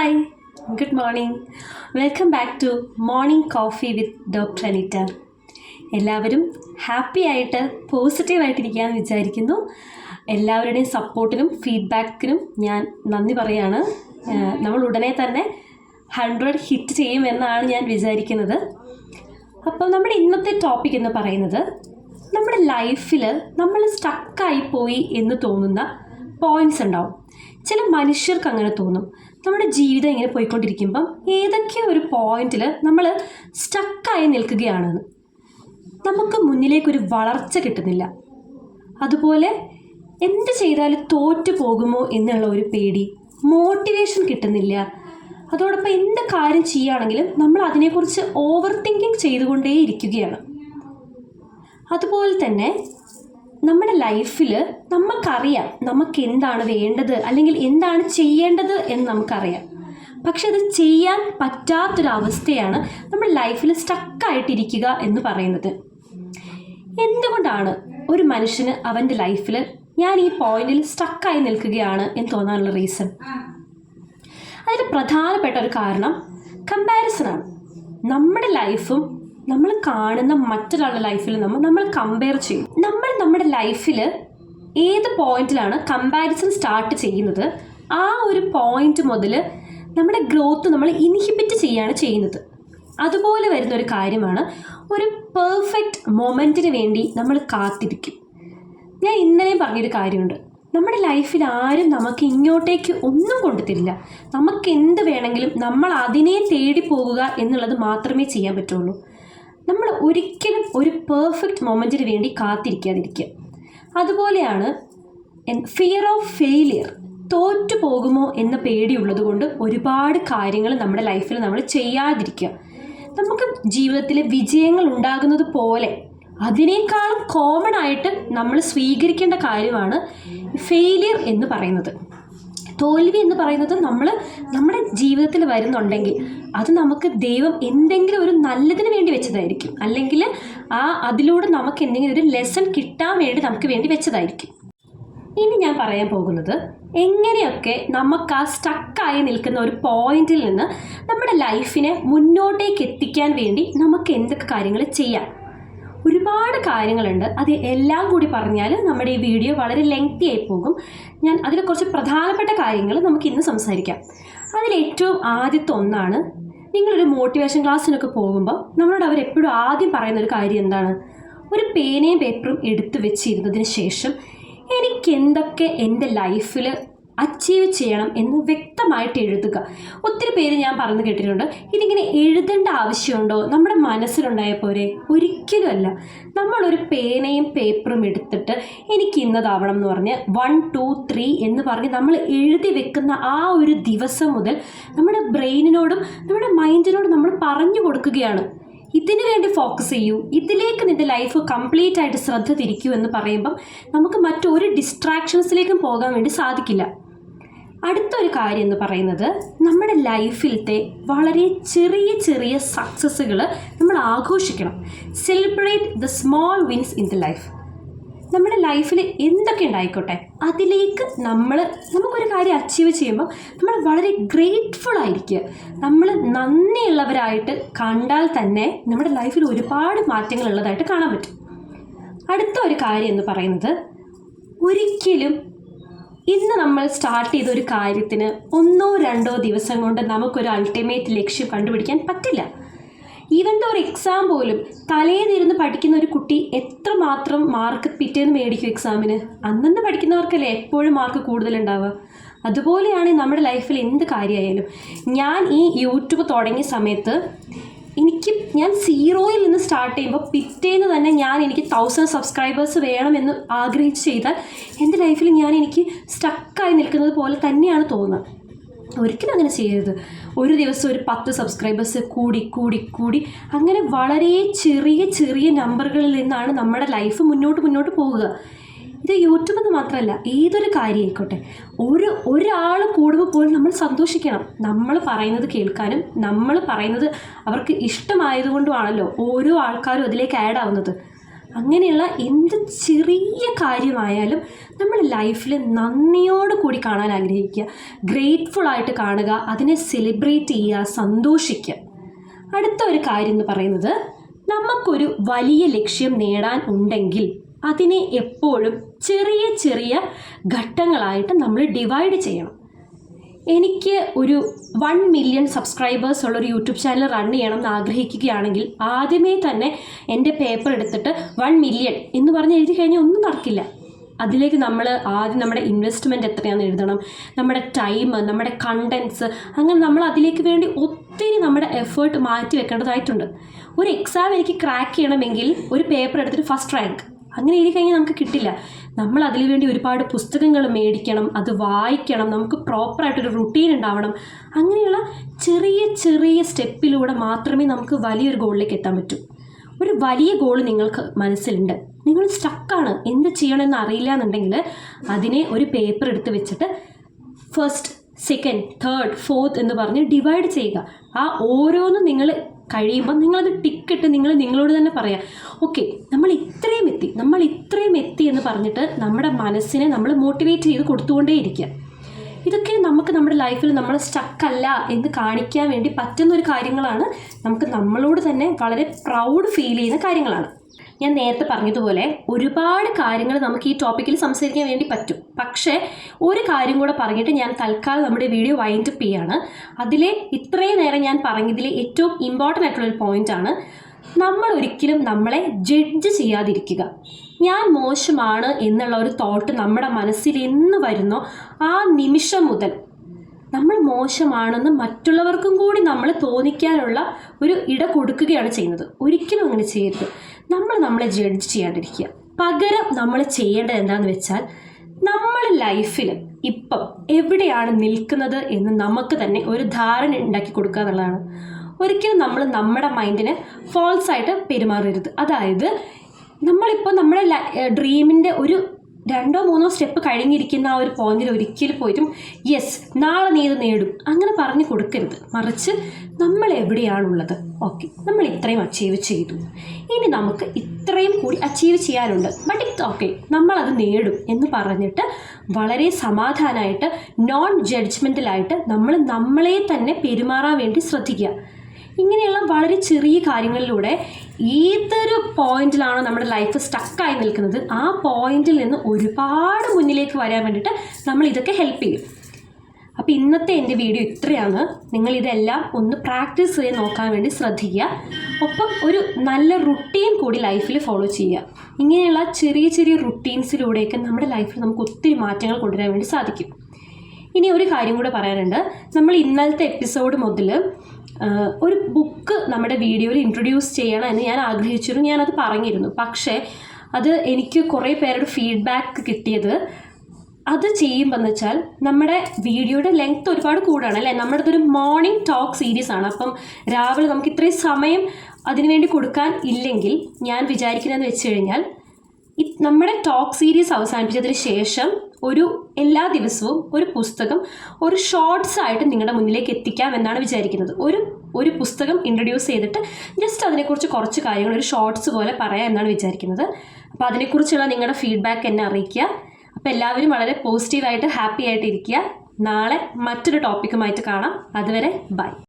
Hi, good morning. Welcome back to morning coffee with doctor Anita. എല്ലാവരും happy ആയിട്ട് പോസിറ്റീവായിട്ടിരിക്കുകയെന്ന് വിചാരിക്കുന്നു. എല്ലാവരുടെയും സപ്പോർട്ടിനും ഫീഡ്ബാക്കിനും ഞാൻ നന്ദി പറയുകയാണ്. നമ്മൾ ഉടനെ തന്നെ 100 ഹിറ്റ് ചെയ്യുമെന്നാണ് ഞാൻ വിചാരിക്കുന്നത്. അപ്പോൾ നമ്മുടെ ഇന്നത്തെ ടോപ്പിക് എന്ന് പറയുന്നത്, നമ്മുടെ ലൈഫിൽ നമ്മൾ സ്റ്റക്കായി പോയി എന്ന് തോന്നുന്ന പോയിൻറ്റ്സ് ഉണ്ടാവും. ചില മനുഷ്യർക്ക് അങ്ങനെ തോന്നും. നമ്മുടെ ജീവിതം ഇങ്ങനെ പോയിക്കൊണ്ടിരിക്കുമ്പം ഏതൊക്കെയോ ഒരു പോയിന്റിൽ നമ്മൾ സ്റ്റക്കായി നിൽക്കുകയാണെന്ന്. നമുക്ക് മുന്നിലേക്കൊരു വളർച്ച കിട്ടുന്നില്ല. അതുപോലെ എന്ത് ചെയ്താലും തോറ്റു പോകുമോ എന്നുള്ള ഒരു പേടി, മോട്ടിവേഷൻ കിട്ടുന്നില്ല. അതോടൊപ്പം എന്ത് കാര്യം ചെയ്യുകയാണെങ്കിലും നമ്മൾ അതിനെക്കുറിച്ച് ഓവർ തിങ്കിങ് ചെയ്തുകൊണ്ടേയിരിക്കുകയാണ്. അതുപോലെ തന്നെ നമ്മുടെ ലൈഫിൽ നമുക്കറിയാം നമുക്ക് എന്താണ് വേണ്ടത് അല്ലെങ്കിൽ എന്താണ് ചെയ്യേണ്ടത് എന്ന് നമുക്കറിയാം. പക്ഷെ അത് ചെയ്യാൻ പറ്റാത്തൊരവസ്ഥയാണ് നമ്മുടെ ലൈഫിൽ സ്റ്റക്കായിട്ടിരിക്കുക എന്ന് പറയുന്നത്. എന്തുകൊണ്ടാണ് ഒരു മനുഷ്യന് അവൻ്റെ ലൈഫിൽ ഞാൻ ഈ പോയിന്റിൽ സ്റ്റക്കായി നിൽക്കുകയാണ് എന്ന് തോന്നാനുള്ള റീസൺ? അതിൽ പ്രധാനപ്പെട്ട ഒരു കാരണം കമ്പാരിസണാണ്. നമ്മുടെ ലൈഫും നമ്മൾ കാണുന്ന മറ്റൊരാളുടെ ലൈഫിൽ നമ്മൾ കമ്പയർ ചെയ്യും. നമ്മുടെ ലൈഫിൽ ഏത് പോയിന്റിലാണ് കമ്പാരിസൺ സ്റ്റാർട്ട് ചെയ്യുന്നത്, ആ ഒരു പോയിന്റ് മുതൽ നമ്മുടെ ഗ്രോത്ത് നമ്മൾ ഇൻഹിബിറ്റ് ചെയ്യുകയാണ് ചെയ്യുന്നത്. അതുപോലെ വരുന്നൊരു കാര്യമാണ് ഒരു പെർഫെക്റ്റ് മൊമെൻറ്റിന് വേണ്ടി നമ്മൾ കാത്തിരിക്കും. ഞാൻ ഇന്നലെയും പറഞ്ഞൊരു കാര്യമുണ്ട്. നമ്മുടെ ലൈഫിൽ ആരും നമുക്ക് ഇങ്ങോട്ടേക്ക് ഒന്നും കൊണ്ടുതരില്ല. നമുക്ക് എന്ത് വേണമെങ്കിലും നമ്മൾ അതിനെ തേടി പോകുക എന്നുള്ളത് മാത്രമേ ചെയ്യാൻ പറ്റുള്ളൂ. നമ്മൾ ഒരിക്കലും ഒരു പെർഫെക്റ്റ് മൊമെൻറ്റിന് വേണ്ടി കാത്തിരിക്കാതിരിക്കുക. അതുപോലെയാണ് ഫിയർ ഓഫ് ഫെയിലിയർ, തോറ്റു പോകുമോ എന്ന പേടിയുള്ളത് കൊണ്ട് ഒരുപാട് കാര്യങ്ങൾ നമ്മുടെ ലൈഫിൽ നമ്മൾ ചെയ്യാതിരിക്കുക. നമുക്ക് ജീവിതത്തിൽ വിജയങ്ങൾ ഉണ്ടാകുന്നത് പോലെ അതിനേക്കാളും കോമൺ ആയിട്ട് നമ്മൾ സ്വീകരിക്കേണ്ട കാര്യമാണ് ഫെയിലിയർ എന്ന് പറയുന്നത്. തോൽവി എന്ന് പറയുന്നത് നമ്മുടെ ജീവിതത്തിൽ വരുന്നുണ്ടെങ്കിൽ അത് നമുക്ക് ദൈവം എന്തെങ്കിലും ഒരു നല്ലതിന് വേണ്ടി വെച്ചതായിരിക്കും, അല്ലെങ്കിൽ അതിലൂടെ നമുക്ക് എന്തെങ്കിലും ഒരു ലെസൺ കിട്ടാൻ വേണ്ടി നമുക്ക് വേണ്ടി വെച്ചതായിരിക്കും. ഇനി ഞാൻ പറയാൻ പോകുന്നത്, എങ്ങനെയൊക്കെ നമുക്ക് ആ സ്റ്റക്കായി നിൽക്കുന്ന ഒരു പോയിന്റിൽ നിന്ന് നമ്മുടെ ലൈഫിനെ മുന്നോട്ടേക്ക് എത്തിക്കാൻ വേണ്ടി നമുക്ക് എന്തൊക്കെ കാര്യങ്ങൾ ചെയ്യാം. ഒരുപാട് കാര്യങ്ങളുണ്ട്. അത് എല്ലാം കൂടി പറഞ്ഞാൽ നമ്മുടെ ഈ വീഡിയോ വളരെ ലെങ്തി ആയി പോകും. ഞാൻ അതിൽ കുറച്ച് പ്രധാനപ്പെട്ട കാര്യങ്ങൾ നമുക്ക് ഇന്ന് സംസാരിക്കാം. അതിലേറ്റവും ആദ്യത്തെ ഒന്നാണ്, നിങ്ങളൊരു മോട്ടിവേഷൻ ക്ലാസ്സിനൊക്കെ പോകുമ്പോൾ നമ്മളോട് അവരെപ്പോഴും ആദ്യം പറയുന്നൊരു കാര്യം എന്താണ്? ഒരു പേനയും പേപ്പറും എടുത്തു വെച്ചിരുന്നതിന് ശേഷം എനിക്ക് എന്തൊക്കെ എൻ്റെ ലൈഫിൽ അച്ചീവ് ചെയ്യണം എന്ന് വ്യക്തമായിട്ട് എഴുതുക. ഒത്തിരി പേര് ഞാൻ പറഞ്ഞു കേട്ടിട്ടുണ്ട്, ഇതിങ്ങനെ എഴുതേണ്ട ആവശ്യമുണ്ടോ, നമ്മുടെ മനസ്സിലുണ്ടായ പോരെ? ഒരിക്കലുമല്ല. നമ്മളൊരു പേനയും പേപ്പറും എടുത്തിട്ട് എനിക്ക് ഇന്നതാവണം എന്ന് പറഞ്ഞ് 1 2 3 എന്ന് പറഞ്ഞ് നമ്മൾ എഴുതി വെക്കുന്ന ആ ഒരു ദിവസം മുതൽ നമ്മുടെ ബ്രെയിനിനോടും നമ്മുടെ മൈൻഡിനോടും നമ്മൾ പറഞ്ഞു കൊടുക്കുകയാണ്, ഇതിനു വേണ്ടി ഫോക്കസ് ചെയ്യൂ, ഇതിലേക്ക് നിൻ്റെ ലൈഫ് കംപ്ലീറ്റ് ആയിട്ട് ശ്രദ്ധ തിരിക്കൂ എന്ന് പറയുമ്പം നമുക്ക് മറ്റൊരു ഡിസ്ട്രാക്ഷൻസിലേക്കും പോകാൻ വേണ്ടി സാധിക്കില്ല. അടുത്തൊരു കാര്യം എന്ന് പറയുന്നത്, നമ്മുടെ ലൈഫിലത്തെ വളരെ ചെറിയ ചെറിയ സക്സസ്സുകൾ നമ്മൾ ആഘോഷിക്കണം. Celebrate the small wins in the life. നമ്മുടെ ലൈഫിൽ എന്തൊക്കെ ഉണ്ടായിക്കോട്ടെ, അതിലേക്ക് നമുക്കൊരു കാര്യം അച്ചീവ് ചെയ്യുമ്പോൾ നമ്മൾ വളരെ ഗ്രേറ്റ്ഫുൾ ആയിരിക്കുക. നമ്മൾ നന്ദിയുള്ളവരായിട്ട് കണ്ടാൽ തന്നെ നമ്മുടെ ലൈഫിൽ ഒരുപാട് മാറ്റങ്ങൾ ഉള്ളതായിട്ട് കാണാൻ പറ്റും. അടുത്ത ഒരു കാര്യം എന്ന് പറയുന്നത്, ഒരിക്കലും ഇന്ന് നമ്മൾ സ്റ്റാർട്ട് ചെയ്ത ഒരു കാര്യത്തിന് 1 2 ദിവസം കൊണ്ട് നമുക്കൊരു അൾട്ടിമേറ്റ് ലക്ഷ്യം കണ്ടുപിടിക്കാൻ പറ്റില്ല. ഈവൻ ഒരു എക്സാം പോലും തലേന്നിരുന്ന് പഠിക്കുന്ന ഒരു കുട്ടി എത്രമാത്രം മാർക്ക് പിറ്റേന്ന് മേടിക്കും എക്സാമിന്? അന്നന്ന് പഠിക്കുന്നവർക്കല്ലേ എപ്പോഴും മാർക്ക് കൂടുതലുണ്ടാവുക. അതുപോലെയാണ് നമ്മുടെ ലൈഫിൽ എന്ത് കാര്യമായാലും. ഞാൻ ഈ യൂട്യൂബ് തുടങ്ങിയ സമയത്ത് ഞാൻ 0യിൽ നിന്ന് സ്റ്റാർട്ട് ചെയ്യുമ്പോൾ പിറ്റേന്ന് തന്നെ എനിക്ക് 1000 സബ്സ്ക്രൈബേഴ്സ് വേണമെന്ന് ആഗ്രഹിച്ച് ചെയ്താൽ എൻ്റെ ലൈഫിൽ എനിക്ക് സ്റ്റക്കായി നിൽക്കുന്നത് പോലെ തന്നെയാണ് തോന്നുന്നത്. ഒരിക്കലും അങ്ങനെ ചെയ്യരുത്. ഒരു ദിവസം ഒരു 10 സബ്സ്ക്രൈബേഴ്സ് കൂടി കൂടി കൂടി അങ്ങനെ വളരെ ചെറിയ ചെറിയ നമ്പറുകളിൽ നിന്നാണ് നമ്മുടെ ലൈഫ് മുന്നോട്ട് പോകുക. ഇത് യൂട്യൂബ് എന്ന് മാത്രമല്ല, ഏതൊരു കാര്യം ആയിക്കോട്ടെ, ഒരാൾ കൂടുമ്പോൾ പോലും നമ്മൾ സന്തോഷിക്കണം. നമ്മൾ പറയുന്നത് കേൾക്കാനും നമ്മൾ പറയുന്നത് അവർക്ക് ഇഷ്ടമായതുകൊണ്ടുമാണല്ലോ ഓരോ ആൾക്കാരും അതിലേക്ക് ആഡ് ആവുന്നത്. അങ്ങനെയുള്ള എന്ത് ചെറിയ കാര്യമായാലും നമ്മൾ ലൈഫിൽ നന്ദിയോട് കൂടി കാണാൻ ആഗ്രഹിക്കുക, ഗ്രേറ്റ്ഫുള്ളായിട്ട് കാണുക, അതിനെ സെലിബ്രേറ്റ് ചെയ്യുക, സന്തോഷിക്കുക. അടുത്ത ഒരു കാര്യം എന്ന് പറയുന്നത്, നമുക്കൊരു വലിയ ലക്ഷ്യം നേടാൻ ഉണ്ടെങ്കിൽ അതിനെ എപ്പോഴും ചെറിയ ചെറിയ ഘട്ടങ്ങളായിട്ട് നമ്മൾ ഡിവൈഡ് ചെയ്യണം. എനിക്ക് ഒരു 1 മില്യൺ സബ്സ്ക്രൈബേഴ്സ് ഉള്ളൊരു യൂട്യൂബ് ചാനൽ റൺ ചെയ്യണം എന്ന് ആഗ്രഹിക്കുകയാണെങ്കിൽ ആദ്യമേ തന്നെ എൻ്റെ പേപ്പർ എടുത്തിട്ട് 1 മില്യൺ എന്ന് പറഞ്ഞ് എഴുതി കഴിഞ്ഞാൽ ഒന്നും നടക്കില്ല. അതിലേക്ക് നമ്മൾ ആദ്യം നമ്മുടെ ഇൻവെസ്റ്റ്മെൻറ്റ് എത്രയാണെന്ന് എഴുതണം, നമ്മുടെ ടൈം, നമ്മുടെ കണ്ടൻസ്, അങ്ങനെ നമ്മൾ അതിലേക്ക് വേണ്ടി ഒത്തിരി നമ്മുടെ എഫേർട്ട് മാറ്റി വെക്കേണ്ടതായിട്ടുണ്ട്. ഒരു എക്സാം എനിക്ക് ക്രാക്ക് ചെയ്യണമെങ്കിൽ ഒരു പേപ്പർ എടുത്തിട്ട് ഫസ്റ്റ് റാങ്ക് അങ്ങനെ എഴുതി കഴിഞ്ഞാൽ നമുക്ക് കിട്ടില്ല. നമ്മൾ അതിനു വേണ്ടി ഒരുപാട് പുസ്തകങ്ങൾ മേടിക്കണം, അത് വായിക്കണം, നമുക്ക് പ്രോപ്പറായിട്ടൊരു റുട്ടീൻ ഉണ്ടാവണം. അങ്ങനെയുള്ള ചെറിയ ചെറിയ സ്റ്റെപ്പിലൂടെ മാത്രമേ നമുക്ക് വലിയൊരു ഗോളിലേക്ക് എത്താൻ പറ്റൂ. ഒരു വലിയ ഗോൾ നിങ്ങൾക്ക് മനസ്സിലുണ്ട്, നിങ്ങൾ സ്റ്റക്കാണ്, എന്ത് ചെയ്യണമെന്ന് അറിയില്ല എന്നുണ്ടെങ്കിൽ അതിനെ ഒരു പേപ്പർ എടുത്ത് വെച്ചിട്ട് ഫസ്റ്റ്, സെക്കൻഡ്, തേർഡ്, ഫോർത്ത് എന്ന് പറഞ്ഞ് ഡിവൈഡ് ചെയ്യുക. ആ ഓരോന്നും നിങ്ങൾ കഴിയുമ്പോൾ നിങ്ങളത് ടിക്കിട്ട് നിങ്ങളോട് തന്നെ പറയാം, ഓക്കെ നമ്മൾ ഇത്രയും എത്തി എന്ന് പറഞ്ഞിട്ട് നമ്മുടെ മനസ്സിനെ നമ്മൾ മോട്ടിവേറ്റ് ചെയ്ത് കൊടുത്തുകൊണ്ടേയിരിക്കുക. ഇതൊക്കെ നമുക്ക് നമ്മുടെ ലൈഫിൽ നമ്മൾ സ്റ്റക്കല്ല എന്ന് കാണിക്കാൻ വേണ്ടി പറ്റുന്നൊരു കാര്യങ്ങളാണ്. നമുക്ക് നമ്മളോട് തന്നെ വളരെ പ്രൗഡ് ഫീൽ ചെയ്യുന്ന കാര്യങ്ങളാണ്. ഞാൻ നേരത്തെ പറഞ്ഞതുപോലെ ഒരുപാട് കാര്യങ്ങൾ നമുക്ക് ഈ ടോപ്പിക്കിൽ സംസാരിക്കാൻ വേണ്ടി പറ്റും. പക്ഷേ ഒരു കാര്യം കൂടെ പറഞ്ഞിട്ട് ഞാൻ തൽക്കാലം നമ്മുടെ വീഡിയോ വൈൻഡ് അപ്പ് ചെയ്യാണ്. ഇത്രയും നേരം ഞാൻ പറഞ്ഞതിലെ ഏറ്റവും ഇമ്പോർട്ടൻ്റ് ആയിട്ടുള്ളൊരു പോയിൻ്റാണ്, നമ്മൾ ഒരിക്കലും നമ്മളെ ജഡ്ജ് ചെയ്യാതിരിക്കുക. ഞാൻ മോശമാണ് എന്നുള്ള ഒരു തോട്ട് നമ്മുടെ മനസ്സിൽ എന്ന് വരുന്നോ ആ നിമിഷം മുതൽ നമ്മൾ മോശമാണെന്ന് മറ്റുള്ളവർക്കും കൂടി നമ്മൾ തോന്നിക്കാനുള്ള ഒരു ഇട കൊടുക്കുകയാണ് ചെയ്യുന്നത്. ഒരിക്കലും അങ്ങനെ ചെയ്യരുത്. നമ്മളെ ജഡ്ജ് ചെയ്യാണ്ടിരിക്കുക. പകരം നമ്മൾ ചെയ്യേണ്ടത് എന്താണെന്ന് വെച്ചാൽ, നമ്മൾ ലൈഫിൽ ഇപ്പം എവിടെയാണ് നിൽക്കുന്നത് എന്ന് നമുക്ക് തന്നെ ഒരു ധാരണ ഉണ്ടാക്കി കൊടുക്കുക എന്നുള്ളതാണ്. ഒരിക്കലും നമ്മൾ നമ്മുടെ മൈൻഡിനെ ഫോൾസ് ആയിട്ട് പെരുമാറരുത്. അതായത് നമ്മളിപ്പോൾ നമ്മുടെ ഡ്രീമിൻ്റെ ഒരു 2-3 സ്റ്റെപ്പ് കഴിഞ്ഞിരിക്കുന്ന ആ ഒരു പോയിന്റിൽ ഒരിക്കലും പോയിട്ടും യെസ് നാളെ നീ ഇത് നേടും അങ്ങനെ പറഞ്ഞു കൊടുക്കരുത്. മറിച്ച് നമ്മൾ എവിടെയാണുള്ളത്, ഓക്കെ നമ്മൾ ഇത്രയും അച്ചീവ് ചെയ്തു, ഇനി നമുക്ക് ഇത്രയും കൂടി അച്ചീവ് ചെയ്യാനുണ്ട്, ബട്ട് ഇറ്റ്സ് ഓക്കെ നമ്മളത് നേടും എന്ന് പറഞ്ഞിട്ട് വളരെ സമാധാനമായിട്ട് നോൺ ജഡ്ജ്മെൻ്റലായിട്ട് നമ്മളെ തന്നെ പെരുമാറാൻ വേണ്ടി ശ്രദ്ധിക്കുക. ഇങ്ങനെയുള്ള വളരെ ചെറിയ കാര്യങ്ങളിലൂടെ ഏതൊരു പോയിന്റിലാണോ നമ്മുടെ ലൈഫ് സ്റ്റക്കായി നിൽക്കുന്നത് ആ പോയിന്റിൽ നിന്ന് ഒരുപാട് മുന്നിലേക്ക് വരാൻ വേണ്ടിയിട്ട് നമ്മൾ ഇതൊക്കെ ഹെൽപ്പ് ചെയ്യും. അപ്പോൾ ഇന്നത്തെ എൻ്റെ വീഡിയോ ഇത്രയാണ്. നിങ്ങളിതെല്ലാം ഒന്ന് പ്രാക്ടീസ് ചെയ്ത് നോക്കാൻ വേണ്ടി ശ്രദ്ധിക്കുക. ഒപ്പം ഒരു നല്ല റുട്ടീൻ കൂടി ലൈഫിൽ ഫോളോ ചെയ്യുക. ഇങ്ങനെയുള്ള ചെറിയ ചെറിയ റുട്ടീൻസിലൂടെയൊക്കെ നമ്മുടെ ലൈഫിൽ നമുക്ക് ഒത്തിരി മാറ്റങ്ങൾ കൊണ്ടുവരാൻ വേണ്ടി സാധിക്കും. ഇനി ഒരു കാര്യം കൂടെ പറയാനുണ്ട്. നമ്മൾ ഇന്നലത്തെ എപ്പിസോഡ് മുതൽ ഒരു ബുക്ക് നമ്മുടെ വീഡിയോയിൽ ഇൻട്രൊഡ്യൂസ് ചെയ്യണം എന്ന് ഞാൻ ആഗ്രഹിച്ചിരുന്നു, ഞാനത് പറഞ്ഞിരുന്നു. പക്ഷേ അത് എനിക്ക് കുറേ പേരുടെ ഫീഡ്ബാക്ക് കിട്ടിയത്, അത് ചെയ്യുമ്പോൾ എന്ന് വെച്ചാൽ നമ്മുടെ വീഡിയോയുടെ ലെങ്ത് ഒരുപാട് കൂടുകയാണ് അല്ലേ. നമ്മുടെ ഇതൊരു മോർണിംഗ് ടോക്ക് സീരീസ് ആണ്. അപ്പം രാവിലെ നമുക്ക് ഇത്രയും സമയം അതിനുവേണ്ടി കൊടുക്കാൻ ഇല്ലെങ്കിൽ ഞാൻ വിചാരിക്കുന്നതെന്ന് വെച്ച് കഴിഞ്ഞാൽ നമ്മുടെ ടോക്ക് സീരീസ് അവസാനിപ്പിച്ചതിന് ശേഷം എല്ലാ ദിവസവും ഒരു പുസ്തകം ഒരു ഷോർട്സ് ആയിട്ട് നിങ്ങളുടെ മുന്നിലേക്ക് എത്തിക്കാം എന്നാണ് വിചാരിക്കുന്നത്. ഒരു പുസ്തകം ഇൻട്രൊഡ്യൂസ് ചെയ്തിട്ട് ജസ്റ്റ് അതിനെക്കുറിച്ച് കുറച്ച് കാര്യങ്ങൾ ഒരു ഷോർട്സ് പോലെ പറയാം എന്നാണ് വിചാരിക്കുന്നത്. അപ്പോൾ അതിനെക്കുറിച്ചുള്ള നിങ്ങളുടെ ഫീഡ്ബാക്ക് എന്നെ അറിയിക്കുക. അപ്പോൾ എല്ലാവരും വളരെ പോസിറ്റീവായിട്ട് ഹാപ്പി ആയിട്ട് ഇരിക്കുക. നാളെ മറ്റൊരു ടോപ്പിക്കുമായിട്ട് കാണാം. അതുവരെ ബൈ.